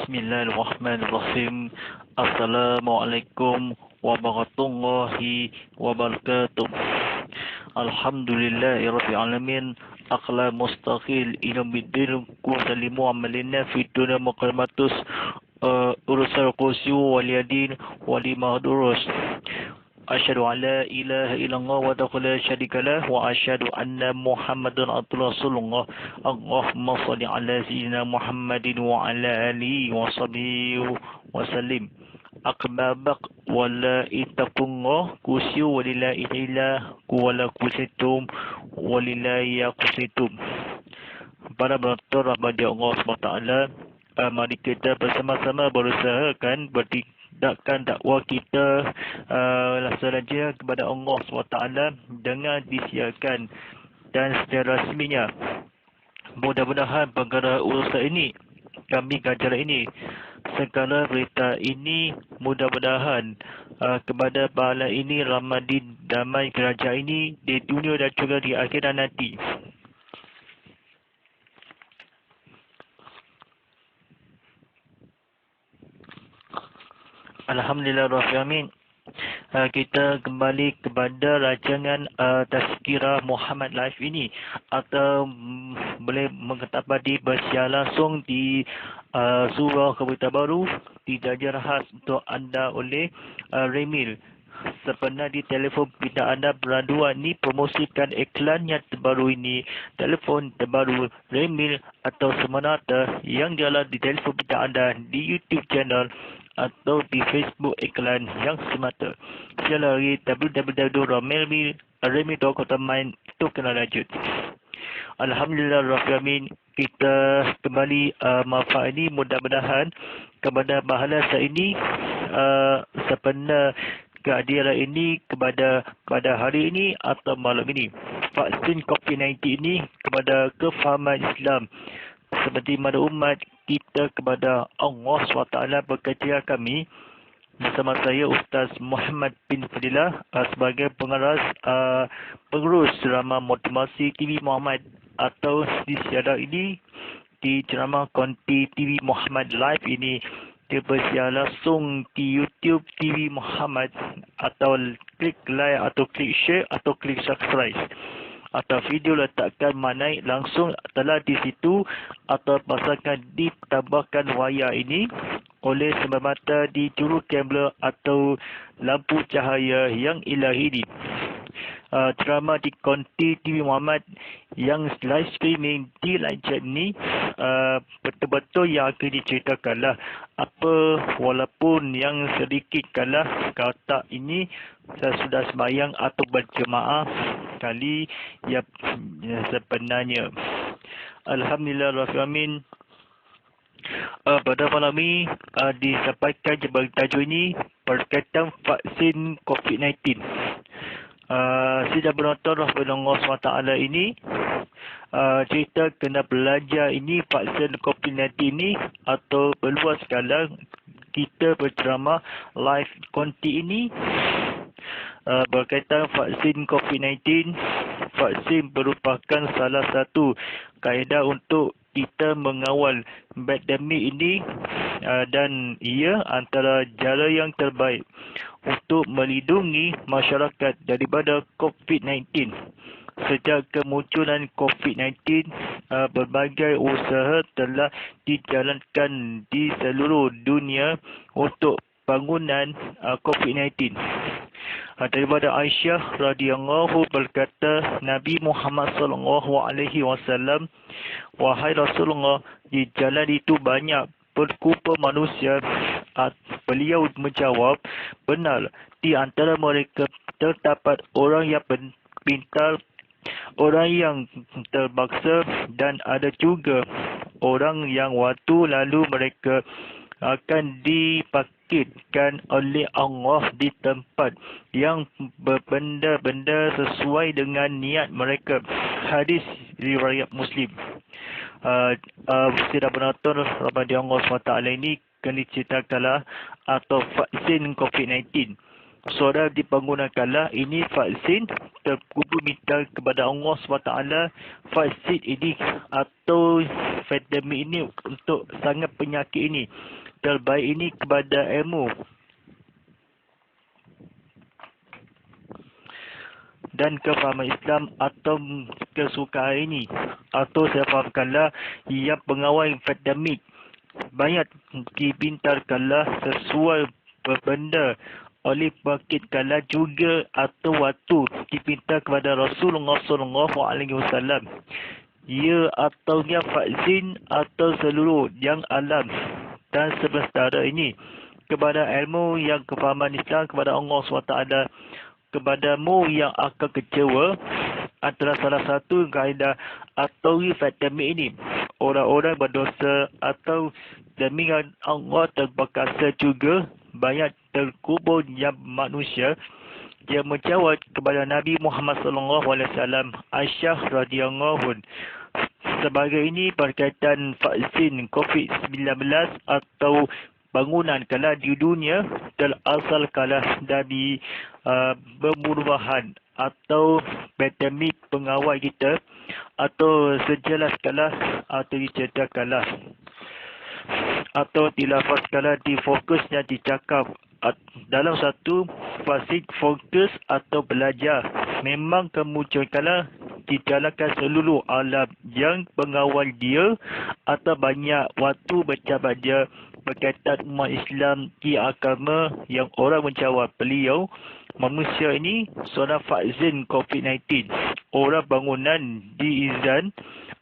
Bismillahirrahmanirrahim. Assalamualaikum warahmatullahi wabarakatuh. Alhamdulillahirrahmanirrahim. Aqla mustaqil ilamiddin kusalimu amalina fi dunia muqarmatus urusan kursi waliyadin wali mahdurus. Asyhadu an la ilaha illallah wa la syarika lah wa asyhadu anna Muhammadan abduhu rasulullah. Allahumma shalli ala sayyidina Muhammadin wa ala alihi wa sahbihi wa sallim. Akbabak wala itaqullah kusiu walillahi ilah wala kusitum walillahi yaqusitum. Para penonton rahmati Allah SWT, mari kita bersama-sama berusahakan berdakkan dakwah kita sahaja kepada Allah SWT dengan disiarkan dan secara resminya. Mudah-mudahan perkara urusan ini, kami kajar ini, segala berita ini, mudah-mudahan kepada pahala ini Ramadhan damai kerajaan ini di dunia dan juga di akhirat nanti. Alhamdulillahirrahmanirrahim. Kita kembali kepada rancangan Tazkirah Muhammad Live ini, atau boleh mengetahui bersiar langsung di Surah Keberita Baru, dijajar khas untuk anda oleh Remil. Sebenarnya di telefon pintar anda beraduan ni promosikan iklan yang terbaru ini, telefon terbaru Remil atau Semanata yang jalan di telefon pintar anda di YouTube channel atau di Facebook iklan yang semata. Silakan lagi www.remil.com itu kena lanjut. Alhamdulillahirrahmanirrahim. Kita kembali manfaat ini mudah-mudahan kepada bahala saya ini sebenar keadilan ini kepada hari ini atau malam ini. Vaksin COVID-19 ini kepada kefahaman Islam seperti mana umat kita kepada Allah SWT bekerja kami bersama saya Ustaz Muhammad bin Fadilah sebagai pengurus ceramah motivasi TV Muhammad atau di siaran ini di ceramah konti TV Muhammad Live ini bersiar langsung di YouTube TV Muhammad, atau klik like atau klik share atau klik subscribe, atau video letakkan naik langsung telah di situ, atau pasangkan ditambahkan wayar ini oleh semata di juru kamera atau lampu cahaya yang ilahi ini. Ceramah di konti TV Muhammad yang live streaming di live chat ni betul-betul yang akan diceritakanlah apa, walaupun yang sedikit kalah kata ini saya sudah sembahyang atau berjemaah kali yang sebenarnya. Alhamdulillahirrahmanirrahim. Pada malam ini disampaikan tajuk ini berkaitan vaksin COVID-19. Sejak penonton Allah SWT ini cerita kena belajar ini vaksin COVID-19 ini, atau berluas skala kita berceramah live konti ini berkaitan vaksin COVID-19. Vaksin merupakan salah satu kaedah untuk kita mengawal pandemik ini, dan ia antara cara yang terbaik untuk melindungi masyarakat daripada COVID-19. Sejak kemunculan COVID-19, berbagai usaha telah dijalankan di seluruh dunia untuk bangunan COVID-19. Daripada Aisyah radhiyallahu berkata, Nabi Muhammad SAW, wahai Rasulullah, di jalan itu banyak berkumpul manusia. Beliau menjawab, benar, di antara mereka terdapat orang yang pintar, orang yang terpaksa, dan ada juga orang yang waktu lalu mereka akan dibangkitkan oleh Allah di tempat yang berbenda-benda sesuai dengan niat mereka. Hadis riwayat Muslim. Tidak penonton Ramadhan Allah SWT ini kena diceritakanlah atau vaksin COVID-19. Saudara dipergunakanlah ini vaksin, terkumpul minta kepada Allah SWT vaksin ini atau pandemik ini untuk sangat penyakit ini terbaik ini kepada ilmu dan kefahaman Islam atau kesukaan ini, atau saya fahamkanlah yang pengawal akademik banyak dipintarkanlah sesuai berbenda oleh bangkitkanlah juga atau waktu dipintar kepada Rasulullah SAW. Ya atau ya vaksin atau seluruh yang alam dan semesta ini kepada ilmu yang kefahaman Islam kepada Allah SWT. Kepadamu yang akan kecewa adalah salah satu kaedah atau vitamin ini. Orang-orang berdosa atau demi Allah terberkasa juga banyak terkubur yang manusia yang menjawab kepada Nabi Muhammad SAW. Aisyah radhiyallahu sebagai ini berkaitan vaksin COVID-19 atau bangunan kala di dunia terasal kala dari pembunuhan atau pandemik pengawal kita atau sejelas kala atau dicerita kala atau dilafaz kala difokusnya dicakap dalam satu fasik fokus atau belajar memang kemunculan kala dijalankan seluruh alam yang pengawal dia atau banyak waktu bercabat dia berkaitan umat Islam di agama yang orang menjawab beliau manusia ini seorang vaksin COVID-19 orang bangunan diizan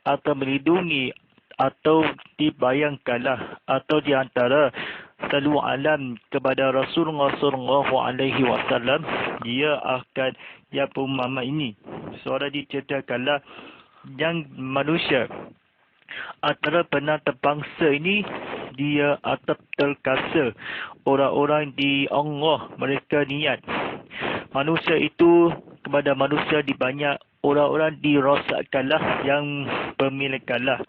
atau melindungi atau dibayangkanlah atau diantara seluruh alam kepada Rasulullah SAW dia akan yang pemahaman ini seorang diceritakanlah yang manusia antara penantang bangsa ini dia atau terkasa orang-orang di Allah mereka niat manusia itu kepada manusia di banyak orang-orang dirosakkanlah yang pemilikanlah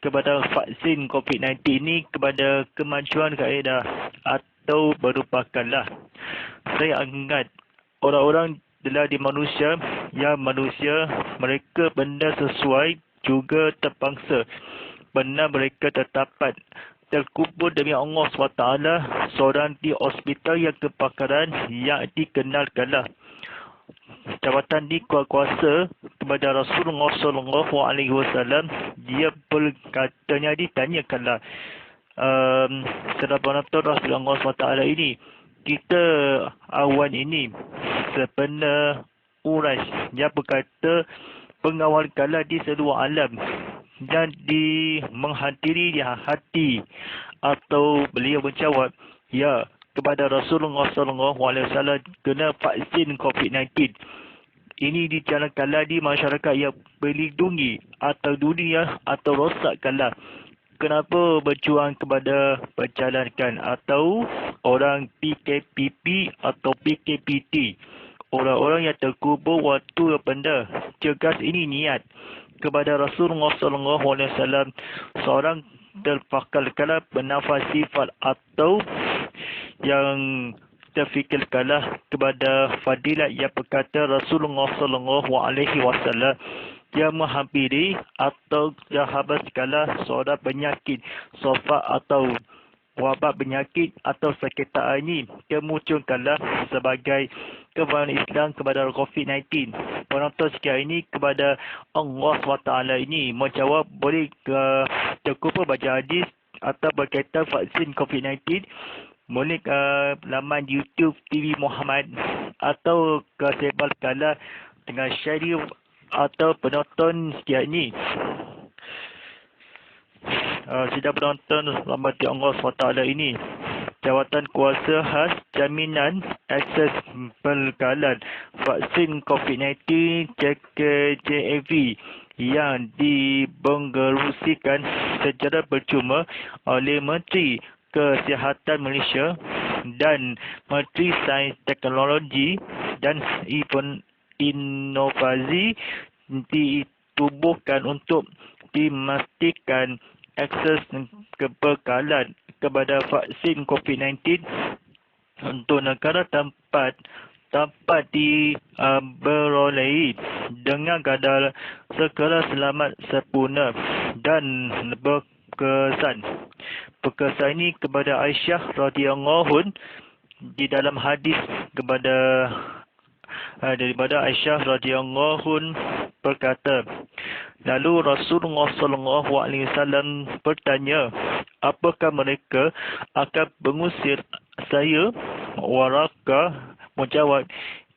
kepada vaksin COVID-19 ini kepada kemajuan kaedah atau berupakanlah saya ingat orang-orang telah di manusia yang manusia mereka benda sesuai juga terpaksa benar mereka terdapat terkubur demi Allah SWT seorang di hospital yang kebakaran yang dikenalkanlah jawatan di kuasa kepada Rasulullah SAW dia berkatanya ditanyakanlah setelah penonton Rasulullah SWT ini kita awan ini sebenar uras yang berkata pengawal kala di seluruh alam dan menghadiri di hati atau beliau menjawab ya kepada Rasulullah SAW kena vaksin COVID-19 ini dijalankanlah di masyarakat yang berlindungi atau dunia atau rosakkanlah kenapa berjuang kepada berjalankan atau orang PKPP atau PKPT orang-orang yang terkubur waktu benda cegas ini niat kepada Rasulullah SAW seorang terpakalkanlah bernafas sifat atau yang terfikirkanlah kepada fadilat yang berkata Rasulullah SAW yang menghampiri atau yang habis kala seorang penyakit sofa atau wabak penyakit atau sekitar ini kemunculkanlah sebagai kefahaman Islam kepada COVID-19. Penonton sekian ini kepada Allah SWT ini menjawab boleh terkubur baca hadis atau berkaitan vaksin COVID-19 boleh ke laman YouTube TV Muhammad atau ke sebal kala dengan syarif atau penonton sekian ini. Sidang penonton rahmati Allah SWT ini jawatan kuasa khas jaminan akses pelkalan vaksin COVID-19 JAV yang dibenggerusikan secara percuma oleh Menteri Kesihatan Malaysia dan Menteri Sains Teknologi dan Inovasi ditubuhkan untuk memastikan akses kebekalan kepada vaksin COVID-19 untuk negara tempat beroleh dengan kadar segala selamat sempurna dan berkesan. Perkataan ini kepada Aisyah radhiyallahu di dalam hadis kepada daripada Aisyah radhiyallahu berkata, lalu Rasulullah sallallahu alaihi wasallam bertanya, apakah mereka akan mengusir saya? Waraqah menjawab,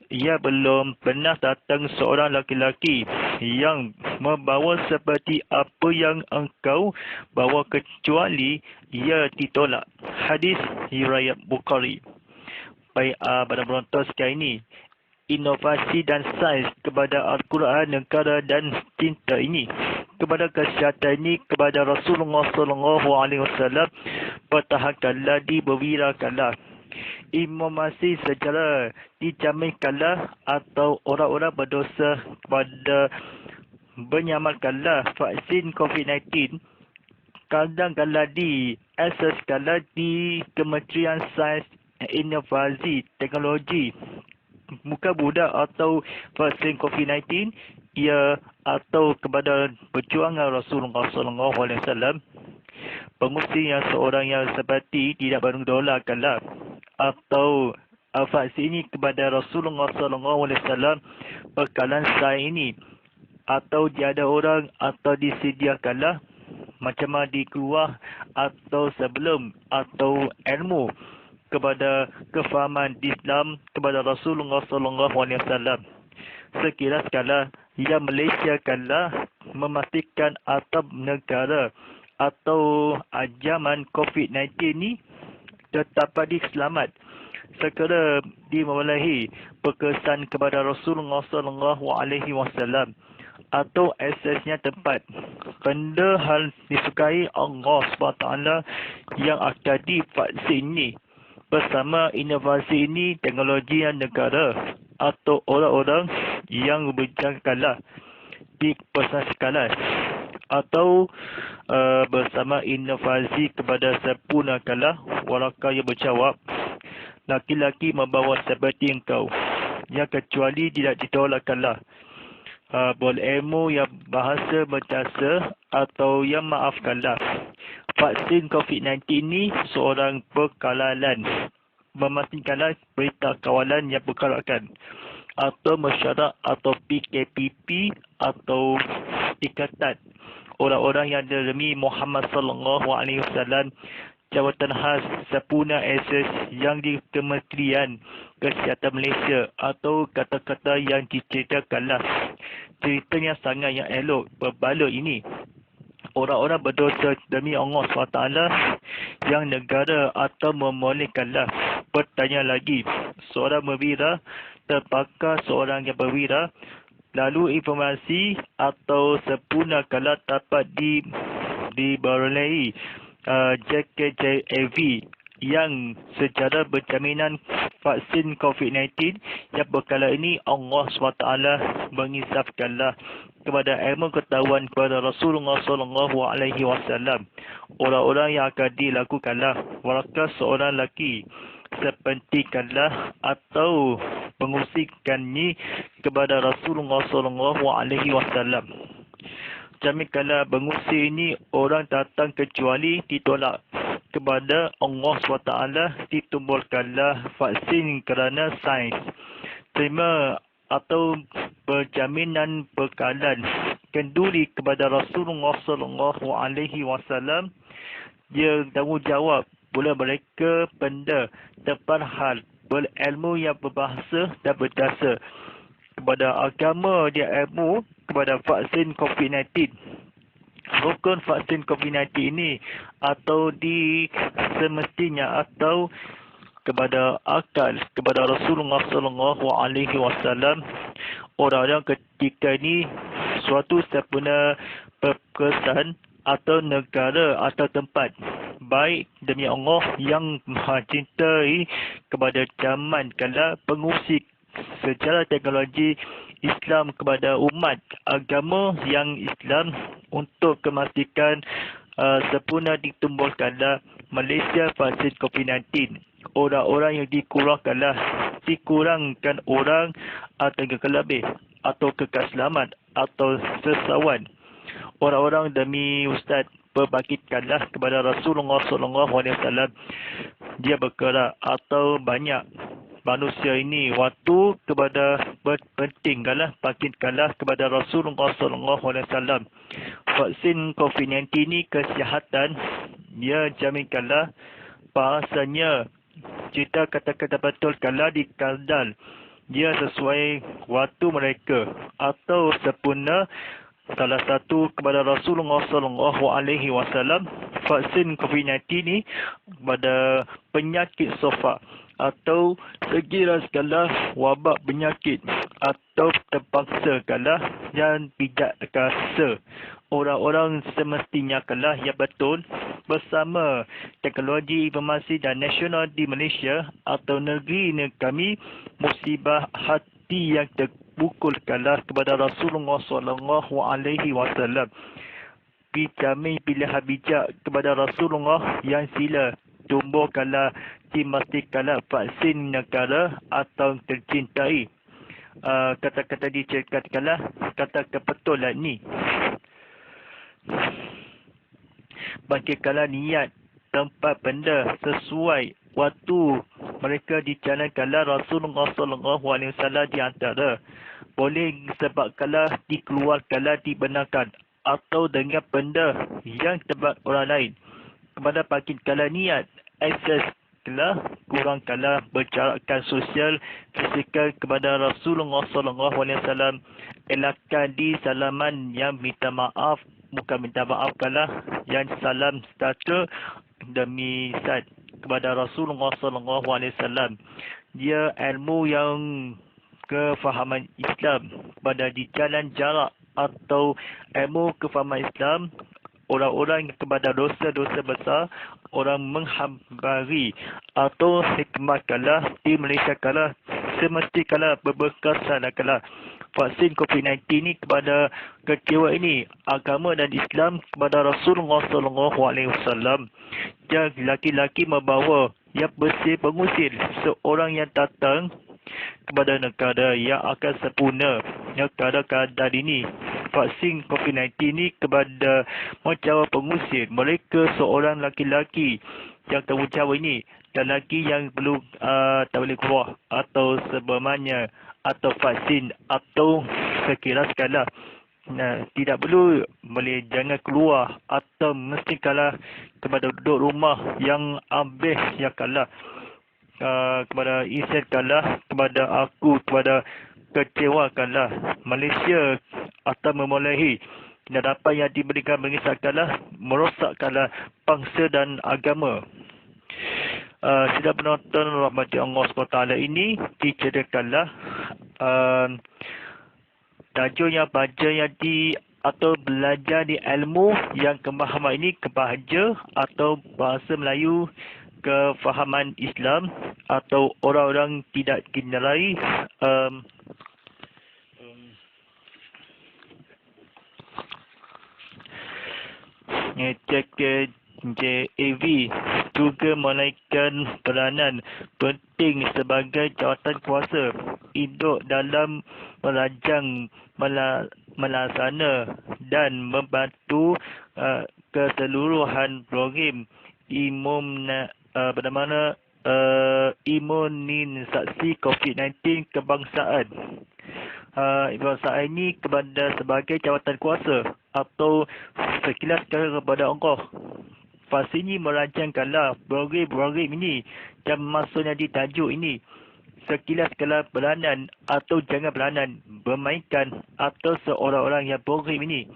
ia belum pernah datang seorang laki-laki yang membawa seperti apa yang engkau bawa kecuali ia ditolak. Hadis riwayat Bukhari. Baik, pada penonton sekali ini, inovasi dan sains kepada Al-Quran, negara dan cinta ini, kepada kesihatan ini, kepada Rasulullah SAW, pertahankanlah, diberwirakanlah. Informasi secara dijaminkanlah atau orang-orang berdosa kepada menyamalkanlah vaksin COVID-19, kadangkanlah diasaskanlah di Kementerian Sains, Inovasi, Teknologi, muka budak atau vaksin COVID-19, ia atau kepada perjuangan Rasulullah SAW. Pengusi yang seorang yang seperti tidak berdolakanlah atau vaksin ini kepada Rasulullah SAW bekalan sains ini, atau tiada orang atau disediakanlah macam mana dikeluar atau sebelum atau ilmu kepada kefahaman Islam kepada Rasulullah SAW. Sekiranya sekala yang Malaysia kala memastikan atap negara atau zaman COVID-19 ni tetap diselamat, segera dimulai perkesan kepada Rasulullah SAW atau aksesnya tempat benda hal disukai Allah SWT yang akan divaksin ini bersama inovasi ini, teknologi yang negara atau orang-orang yang berjangkalah di pesat skala atau bersama inovasi kepada sempurnakanlah. Waraka yang berjawab, laki-laki membawa seperti engkau yang kecuali tidak ditolakkanlah. Berilmu yang bahasa berjasa atau yang maafkanlah. Vaksin COVID-19 ini seorang perkalalan, memastikanlah berita kawalan yang berkalakan atau mesyuarat atau PKPP atau ikatan orang-orang yang demi Muhammad sallallahu alaihi wasallam, jawatan khas sempurna akses yang di Kementerian Kesihatan Malaysia atau kata-kata yang diceritakanlah ceritanya sangat yang elok berbaloi ini. Orang-orang berdosa demi Allah SWT yang negara atau memolehkanlah. Bertanya lagi, seorang berwira terpakar seorang yang berwira, lalu informasi atau sempurnakanlah dapat diberoleh JKJAV yang secara berjaminan vaksin COVID-19 yang berkala ini Allah SWT mengisafkanlah kepada ilmu ketahuan kepada Rasulullah SAW. Orang-orang yang akan dilakukanlah warakah seorang lelaki sepentingkanlah atau mengusikannya kepada Rasulullah SAW. Jaminkanlah mengusi ini orang datang kecuali ditolak kepada Allah SWT, ditumbuhkanlah vaksin kerana sains. Terima atau berjaminan bekalan kenduri kepada Rasulullah SAW. Dia tanggungjawab pula mereka benda depan hal berilmu yang berbahasa dan berdasar kepada agama dia ilmu kepada vaksin COVID-19. Rukun vaksin COVID-19 ini atau di semestinya atau kepada akal kepada Rasulullah SAW. Orang-orang ketika ini suatu sempurna perkesan atau negara atau tempat baik demi Allah yang maha cintai kepada zaman kala pengusi secara teknologi Islam kepada umat agama yang Islam untuk memastikan sempurna ditumbuhkanlah Malaysia vaksin COVID-19. Orang-orang yang dikurangkan orang atau kekal lebih atau kekal selamat atau sesawan. orang-orang demi Ustaz berbangkitkanlah kepada Rasulullah SAW. Dia bergerak atau banyak manusia ini waktu kepada berpentingkanlah, bangkitkanlah kepada Rasulullah SAW. Vaksin COVID-19 ini kesihatan, dia jaminkanlah bahasanya kita kata-kata betul kalau dikaldal dia sesuai waktu mereka atau sempurna. Salah satu kepada Rasulullah SAW, vaksin COVID-19 ini pada penyakit sofa atau sekira segala wabak penyakit atau terpaksa kalah dan tidak kasa. Orang-orang semestinya kalah yang betul bersama teknologi informasi dan nasional di Malaysia atau negeri kami, musibah hati yang terpukulkanlah kepada Rasulullah SAW. Dijamin pilihan bijak kepada Rasulullah yang sila tumbuhkanlah dimastikanlah vaksin negara atau tercintai. Kata-kata diceritakanlah kata kebetulan ni. Bangkitkanlah niat tempat benda sesuai waktu mereka dijalankanlah Rasulullah SAW di antara. Boleh sebabkanlah dikeluarkanlah dibenarkan atau dengan benda yang tempat orang lain. Kepada bangkitkanlah niat akses telah kurangkanlah berjarakkan sosial fizikal kepada Rasulullah SAW. Elakkan di salaman yang minta maaf, bukan minta maaf kalah, yang salam sejahtera demi Ustaz kepada Rasulullah SAW. Dia ilmu yang kefahaman Islam pada di jalan jarak atau ilmu kefahaman Islam. Orang-orang kepada dosa-dosa besar, orang menghambari atau hikmat kalah di Malaysia kalah, semesti kalah berberkasan kalah. Vaksin COVID-19 ini kepada kecewa ini agama dan Islam kepada Rasulullah SAW. Dia laki-laki membawa yang bersih pengusir seorang yang datang kepada negara yang akan sempurna. Negara keadaan ini vaksin COVID-19 ini kepada mencawa pengusir mereka seorang laki-laki yang tanggungjawab ini dan lagi yang belum tak boleh keluar atau sebagainya atau vaksin atau sekira sekala tidak perlu boleh jangan keluar atau mesti kalah kepada duduk rumah yang habis yang kalah kepada Islam kalah kepada aku kepada kecewa kalah Malaysia atau memulai dapat yang diberikan mengisahkanlah merosakkanlah bangsa dan agama. Sidang penonton rahmati Allah SWT ini diceritakanlah tajuk yang baca yang atau belajar di ilmu yang kemahaman ini kebahagia atau bahasa Melayu kefahaman Islam atau orang-orang tidak generai JAV juga menaikkan peranan penting sebagai jawatan kuasa induk dalam merancang, melaksana dan membantu keseluruhan program imunisasi COVID-19 kebangsaan. Kebangsaan ini kepada sebagai jawatan kuasa atau sekilas kepada Allah. Vaksin ini merancangkanlah program ini dan maksudnya ditajuk ini sekilas kala beranan atau jangan beranan bermainkan atau seorang-orang yang program ini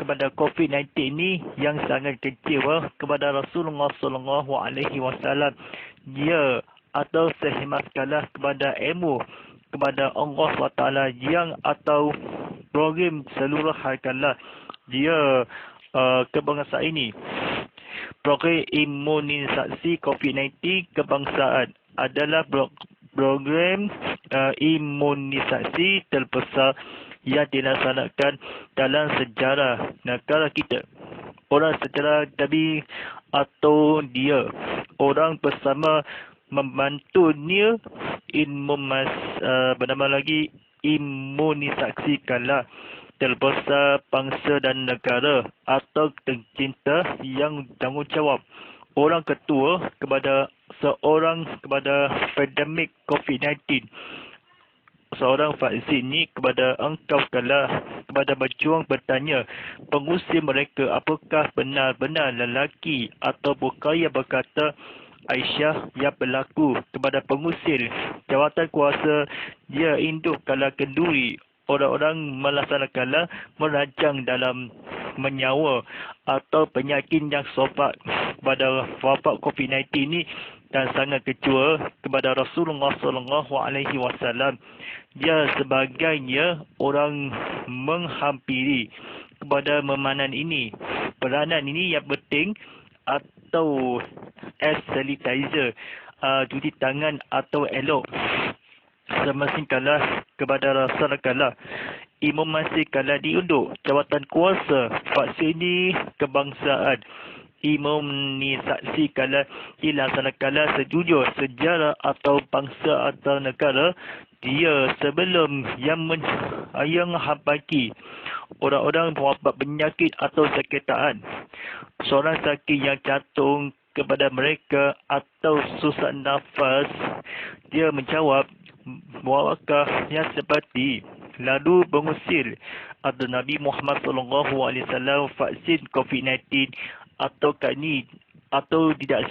kepada COVID-19 ini yang sangat kecewa kepada Rasulullah SAW. Dia atau sehemat sekala kepada ilmu kepada Allah SWT yang atau program seluruh harkalah dia kebangsaan ini. Program imunisasi COVID-19 kebangsaan adalah program imunisasi terbesar yang dilaksanakan dalam sejarah negara kita. Orang secara tabi atau dia orang bersama membantunya imunisasikanlah terbesar bangsa dan negara atau tercinta yang tanggungjawab. Orang ketua kepada pandemik COVID-19. Seorang vaksin ini kepada engkau kalah, kepada berjuang bertanya, pengusir mereka apakah benar-benar lelaki atau bukaya berkata, Aisyah yang berlaku kepada pengusir jawatan kuasa dia induk kala kenduri. Orang-orang melaksanakanlah merajang dalam menyawa atau penyakit yang sopak pada wabak COVID-19 ini dan sangat kecewa kepada Rasulullah SAW. Dia sebagainya orang menghampiri kepada memanan ini. Peranan ini yang penting atau sanitizer, cuci tangan atau elok. Semasa kalah kepada Rasulullah, Imam Masih kalah diundur jawatan kuasa vaksin ini kebangsaan. Imam ni saksi kalah dilaksanakanlah sejujur sejarah atau bangsa atau negara dia sebelum yang habaki orang-orang wabak penyakit atau sakitan. Seorang sakit yang jantung kepada mereka atau susah nafas, dia menjawab wabakah yang seperti lalu mengusir atau Nabi Muhammad SAW vaksin COVID-19 atau kini atau tidak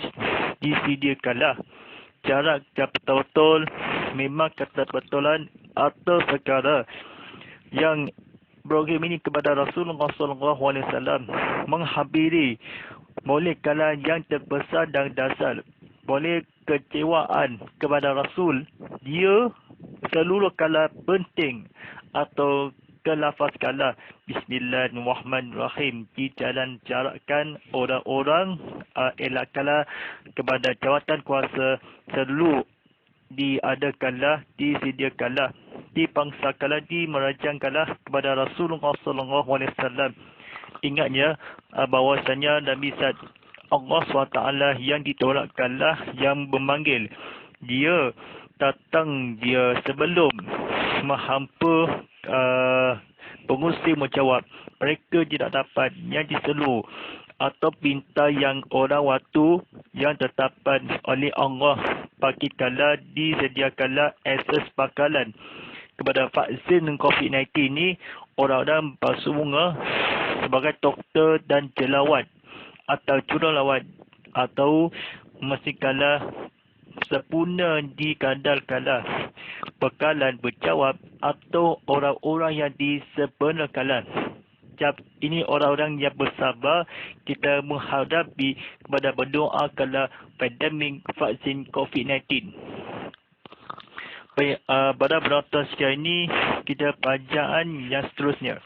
disediakanlah. Jarak dan betul-betul memang kata betulan atau perkara yang program ini kepada Rasulullah SAW menghampiri boleh kala yang terbesar dan dasar, boleh kecewaan kepada Rasul, dia seluruh kala penting atau kelafaz kala Bismillahirrahmanirrahim di jalan jarakkan orang-orang elakkanlah kepada jawatan kuasa seluruh diadakanlah, disediakanlah, dipangsakanlah, dimerajangkanlah kepada Rasulullah SAW. Ingatnya bahawasanya Nabi said Allah SWT yang ditolakkanlah yang memanggil. Dia datang dia sebelum menghampa pengusir menjawab. Mereka tidak dapat yang diselu atau pinta yang orang waktu yang ditetapkan oleh Allah bagi kala disediakanlah akses bakalan kepada vaksin COVID-19 ini. Orang-orang bersungguh sebagai doktor dan jelawat atau jururawat atau mesti kala sempurna di kadar kala bekalan berjawab atau orang-orang yang disebenarkan. Ini orang-orang yang bersabar kita menghadapi kepada berdoa kala pandemik vaksin COVID-19. Baik, pada penonton sekalian ini kita bacaan yang seterusnya.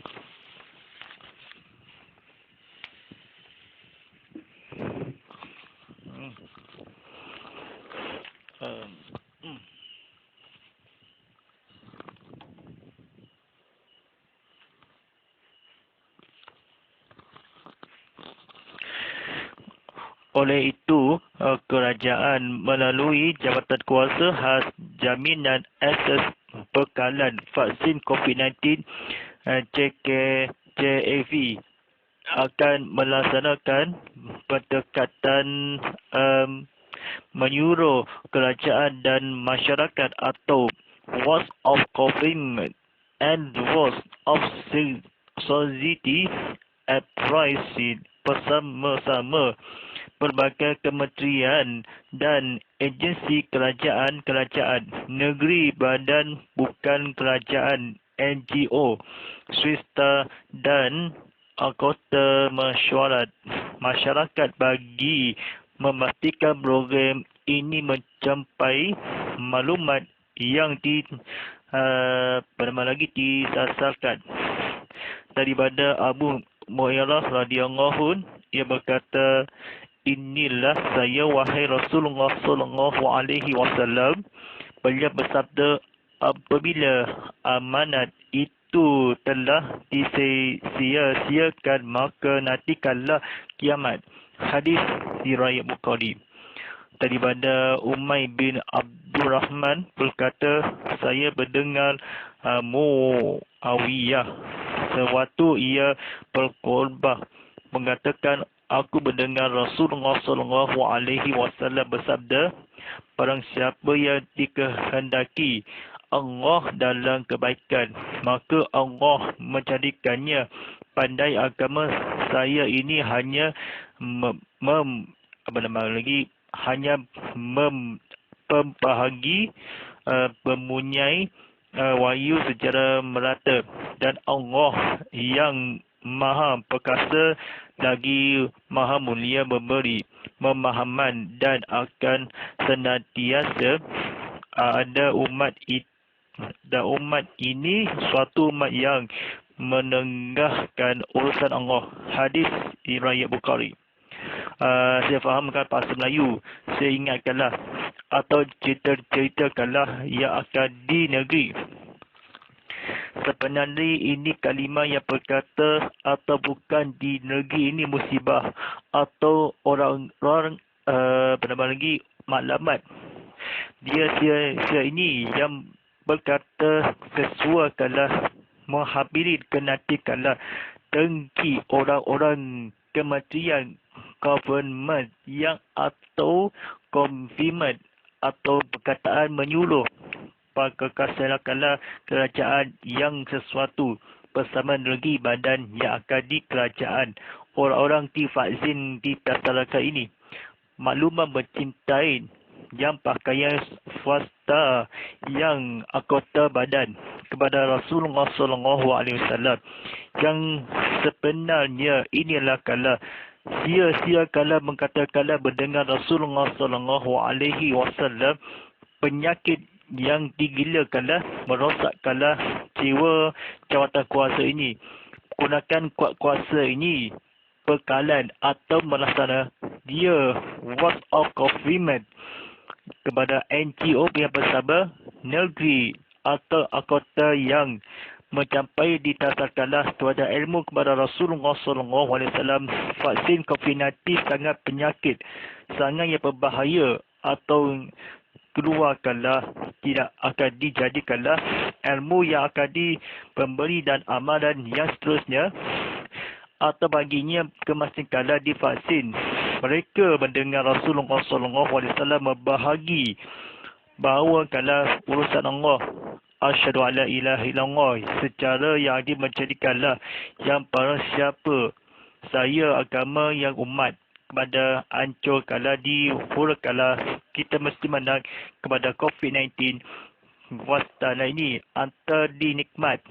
Oleh itu, kerajaan melalui Jabatan Kuasa Khas Jaminan Akses Bekalan Vaksin COVID-19 JAV akan melaksanakan pendekatan menyuruh kerajaan dan masyarakat atau Wars of Government and Wars of Society Uprising bersama-sama pelbagai kementerian dan agensi kerajaan negeri, badan bukan kerajaan, NGO, swasta dan anggota masyarakat bagi memastikan program ini mencapai maklumat yang disasarkan. Daripada Abu Hurairah radhiyallahu ia berkata, inilah saya wahai Rasulullah SAW. Beliau bersabda, apabila amanat itu telah disia-siakan maka nanti kala kiamat. Hadis riwayat Bukhari. Daripada Umay bin Abdurrahman berkata, saya mendengar Muawiyah sewaktu ia berkhutbah mengatakan, aku mendengar Rasulullah SAW bersabda, barang siapa yang dikehendaki Allah dalam kebaikan, maka Allah menjadikannya pandai agama saya ini hanya membahagi mempunyai wahyu secara merata, dan Allah yang Maha Perkasa lagi Maha Mulia memberi pemahaman, dan akan senantiasa ada umat ini suatu umat yang menenggahkan urusan Allah. Hadis riwayat Bukhari. Saya fahamkan bahasa Melayu. Saya ingatkanlah atau ceritakanlah yang akan di negeri. Sebenarnya ini kalimah yang berkata atau bukan di negeri ini musibah atau orang-orang maklumat. Dia ini yang berkata sesuai kalah menghabiri kenatikanlah dengki orang-orang kementerian government yang atau konfirmat atau perkataan menyuluh kekasihkanlah kerajaan yang sesuatu bersama negeri badan yang akan di kerajaan orang-orang divaksin di masyarakat ini. Maklumat mencintai yang pakaian swasta yang anggota badan kepada Rasulullah SAW yang sebenarnya inilah kala sia-sia kala mengatakanlah mendengar Rasulullah SAW penyakit yang digilakanlah merosakkanlah jiwa jawatan kuasa ini. Gunakan kuasa ini bekalan atau melaksana dia was of government kepada NGO yang bersama negeri atau anggota yang mencapai ditasarkanlah kepada ilmu kepada Rasulullah SAW. Vaksin COVID-19 sangat penyakit, sangat yang berbahaya atau keluarkanlah tidak akan dijadikanlah ilmu yang akan diberi dan amalan yang seterusnya atau baginya kemastikanlah divaksin. Mereka mendengar Rasulullah SAW membahagi bahawa kalau urusan Allah asyhadu alla ilaha illallah secara yang menjadikanlah yang barang siapa saya agama yang umat kepada hancur kala dihurkalah kita mesti menang kepada COVID-19 wastana ini antara dinikmat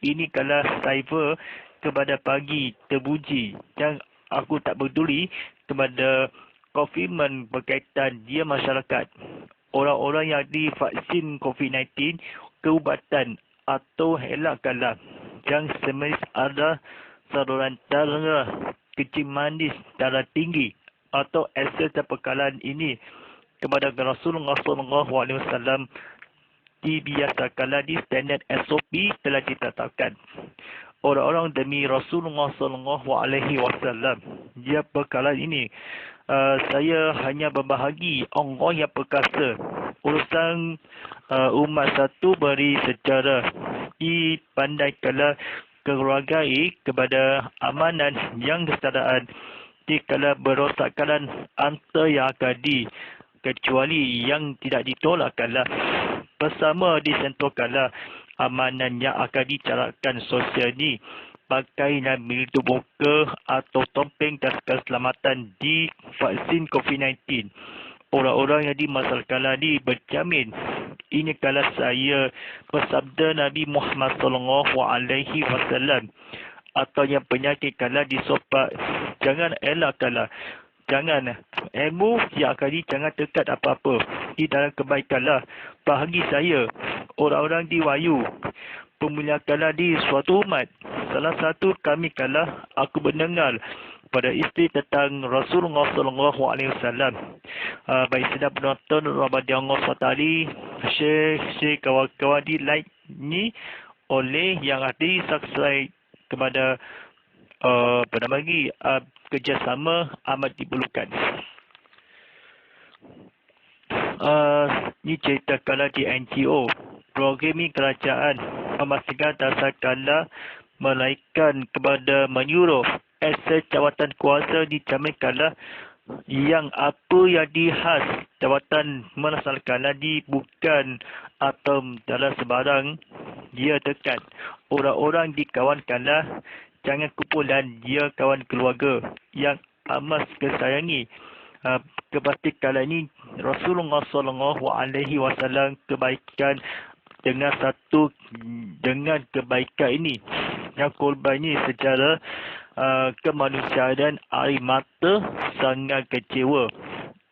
ini kala cyber kepada pagi terpuji yang aku tak peduli kepada konfirman berkaitan dia masyarakat orang-orang yang divaksin COVID-19 keubatan atau elakkanlah yang semenis ada saluran darah kecil manis darah tinggi atau asal perkalahan ini kepada Rasulullah SAW dibiasakanlah di standard SOP telah ditetapkan. Orang-orang demi Rasulullah SAW dia perkalahan ini saya hanya berbahagi Allah yang perkasa urusan umat satu beri secara dipandaikanlah keluargai kepada amanan yang kesadaan dikala berosakkan antara yang akadi kecuali yang tidak ditolakkanlah bersama disentuhkanlah amanan yang akan dicarakan sosial ini pakaian menutup muka atau topeng dan keselamatan di vaksin COVID-19. Orang-orang yang dimasalkanlah berjamin. Ini kalau saya bersabda Nabi Muhammad SAW atau yang penyakit kalau disopak jangan elakkanlah. Jangan ilmu yang akan jangan dekat apa-apa. Di dalam kebaikanlah bahagi saya orang-orang diwayu pemuliakanlah di suatu umat. Salah satu kami kalah aku mendengar pada isteri tentang Rasulullah SAW. Baik sedap penonton Ramadan Allah SWT share kawan-kawan di like ni oleh yang ada subscribe kepada kerjasama amat diperlukan. Ni cerita kala di NGO program kerajaan memastikan dasar kala melainkan kepada menyuruh asal jawatan kuasa dijaminkanlah yang apa yang dihas jawatan melaksanakanlah di bukan atau dalam sebarang dia tekan. Orang-orang dikawankanlah jangan kumpulan dia kawan keluarga yang amat kesayangi. Kebaikan kala ini Rasulullah SAW kebaikan dengan kebaikan ini yang korban ini secara kemanusiaan air mata sangat kecewa.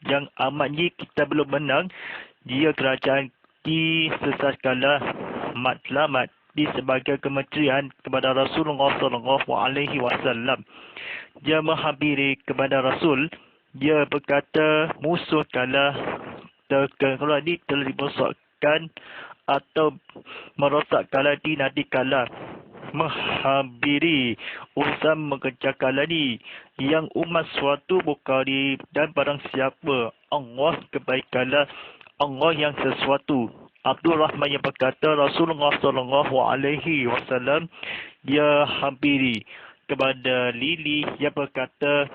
Yang amatnya kita belum menang, dia kerajaan disesatkanlah matlamat di sebagai kementerian kepada Rasulullah SAW. Dia menghampiri kepada Rasul, dia berkata musuh kalah kalau ini telah dibosokkan atau merosak kalah di nanti kalah menghampiri urusan mengerjakan lagi yang umat suatu Bukhari dan barang siapa Allah kebaikanlah Allah yang sesuatu. Abdul Rahman yang berkata Rasulullah SAW dia hampiri kepada Lili yang berkata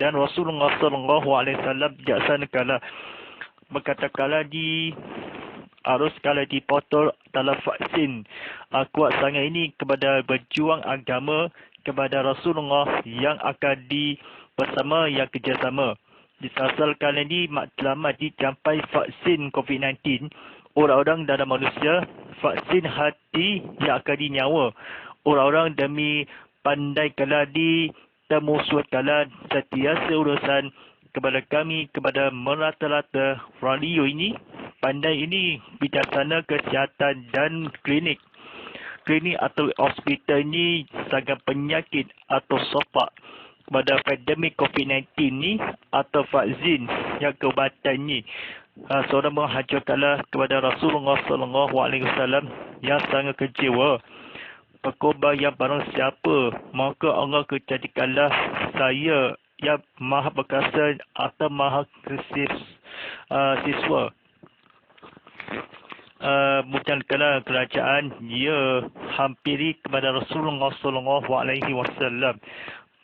dan Rasulullah SAW bijaksanakanlah berkata-kala di harus kala dipotong dalam vaksin kuat sangat ini kepada berjuang agama kepada Rasulullah yang akan bersama yang kerjasama. Disasalkan ini matlamat dicampai vaksin COVID-19 orang-orang dalam manusia vaksin hati yang akan dinyawa orang-orang demi pandai kala ditemusuh kala setiasa urusan kepada kami kepada merata-rata radio ini pandai ini bijaksana kesihatan dan klinik atau hospital ini sangat penyakit atau sopak kepada pandemik COVID-19 ni atau vaksin yang keubatan ni. Seorang menghajarkanlah kepada Rasulullah SAW yang sangat kecewa. Berkorban yang barang siapa, maka Allah kejadikanlah saya yang maha berkasa atau maha siswa. Bukanlah kerajaan dia hampiri kepada Rasulullah SAW.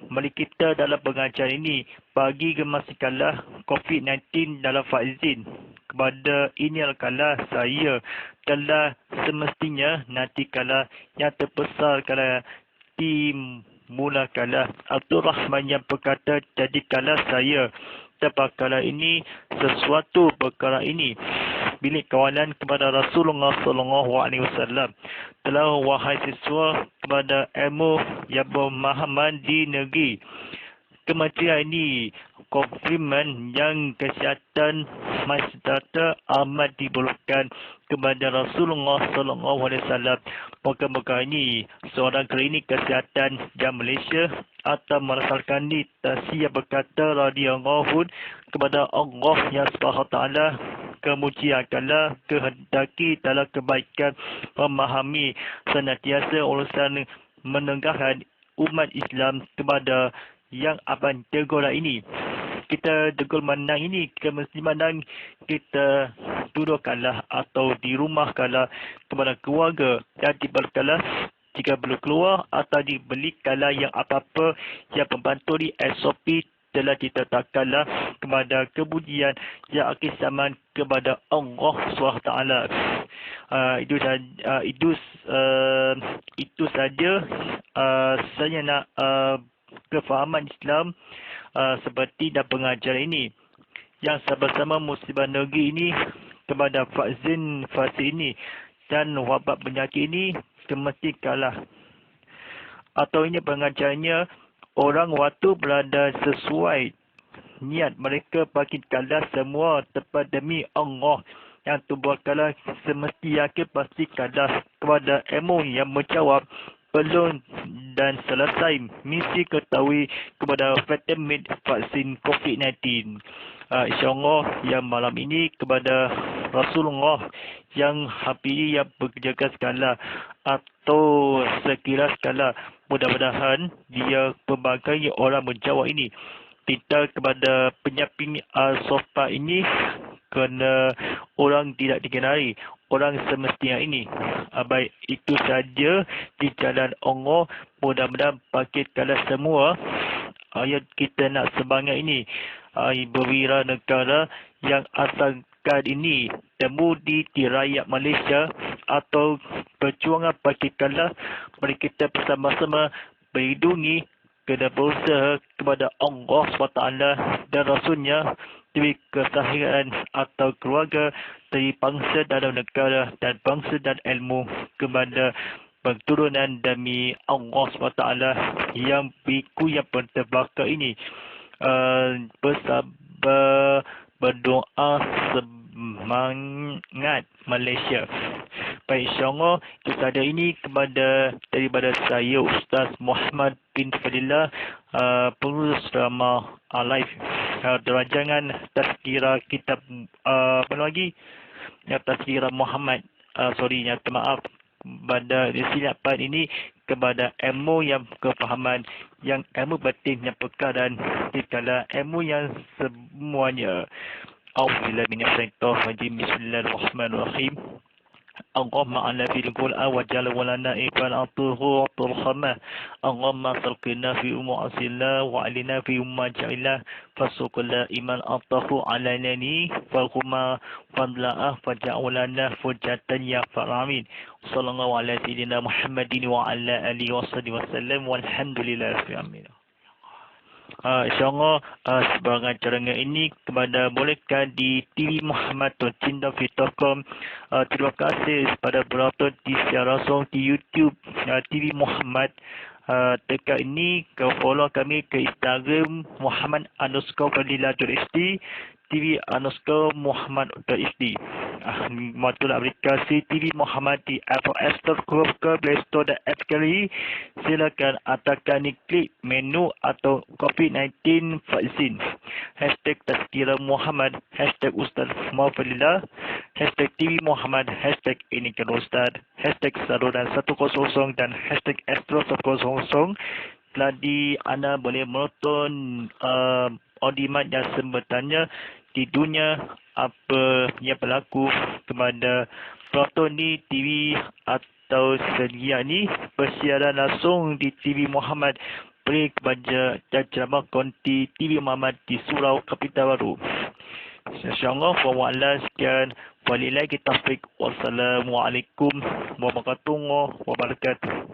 Mari kita dalam pengajaran ini bagi gemasikanlah COVID-19 dalam vaksin. Kepada ini adalah saya telah semestinya nanti kala yang terbesar kala dimulakanlah Abdul Rahman yang berkata jadikanlah saya terpakala ini sesuatu perkara ini bilik kawalan kepada Rasulullah SAW telah wahai siswa kepada ilmu yang pemahaman di negeri kementerian ini konfirman yang kesihatan masyarakat amat diperlukan kepada Rasulullah SAW. Moga-moga ini seorang klinik kesihatan yang Malaysia atau merasakan ini tasya berkata radhiyallahu kepada Allah yang SWT kemujiakanlah kehendaki dalam kebaikan memahami senantiasa urusan menegakkan umat Islam kepada yang akan tegulah ini. Kita tegur menang ini, kita mesti menang, kita dudukkanlah atau dirumahkanlah kepada keluarga dan diberikanlah jika perlu keluar atau dibelikanlah yang apa-apa yang membantu di SOP telah ditetapkanlah kepada kemudian yang akhir zaman kepada Allah SWT. Itu saja saya nak kefahaman Islam seperti dalam pengajaran ini yang sama-sama musibah negeri ini kepada vaksin ini dan wabak penyakit ini mesti kalah atau ini pengajarannya orang waktu berada sesuai niat mereka bagi kalah semua tepat demi Allah yang tubuhkanlah semesti yakin pasti kalah kepada ilmu yang menjawab belum dan selesai misi ketahui kepada vitamin vaksin COVID-19. InsyaAllah yang malam ini kepada Rasulullah yang hampir yang bekerja sekala atau sekira sekala mudah-mudahan dia pelbagai orang menjawab ini. Kita kepada penyamping sofa ini kerana orang tidak dikenali. orang semestinya ini. Baik, itu saja di jalan Allah. Mudah-mudahan pakit kala semua ayat kita nak sebanyak ini. Berwira negara yang asalkan ini temu di rakyat Malaysia atau perjuangan pakit kala, mari kita bersama-sama berlindungi, kena berusaha kepada Allah SWT dan Rasulnya demi kesahihan atau keluarga dari bangsa dalam negara dan bangsa dan ilmu kepada keturunan demi Allah SWT yang biku yang berterbakar ini. Bersabar, berdoa, semangat Malaysia. Baik, insyaAllah itu sahaja ini daripada saya Ustaz Muhammad bin Fadillah, pengurus drama live rancangan Tazkirah kitab Tazkirah Muhammad. Nyata maaf pada silapan ini kepada ilmu yang kefahaman, yang ilmu batin yang pekal dan dikala ilmu yang semuanya. A'udzubillahi minasyaitonir rajim. Bismillahirrahmanirrahim. اللهم على في القرآن وجعل ولنا إبان أطره وطرخمه. اللهم سلقنا في أمة الله وعلنا في أمة جعله فسوق الله إيمان أطره عليني فالهما فضلاء فجعلنا فجة يا فرامين. صلى الله على سيدنا محمد وعلى آله وصحبه وسلم والحمد لله رب العالمين. InsyaAllah sebarang cadangan ini bolehkan di TV Muhammad Cinta.com. Terima kasih kepada penonton di secara langsung di YouTube TV Muhammad. Dekat ini follow kami ke Instagram Muhammad_Fadilah.sd, TV_Muhammad.sd. Matul aplikasi TV Muhammad di Apple App Store, Google Play Store dan App Gallery. Silakan atakan klik menu atau COVID-19 vaksin. Hashtag Tazkirah Muhammad, hashtag Ustaz Muhammad, hashtag TV Muhammad, hashtag ini kan Ustaz, hashtag saluran 100 dan hashtag Astro 100. Jadi anda boleh menonton on demand yang sebenarnya di dunia apa yang berlaku kepada penonton di TV atau sedia ni bersiaran langsung di TV Muhammad. Beri kepada ceramah konti TV Muhammad di Surau Kapital Baru. InsyaAllah, wa'ala sekian. Walillahi taufiq. Wassalamualaikum warahmatullahi wabarakatuh.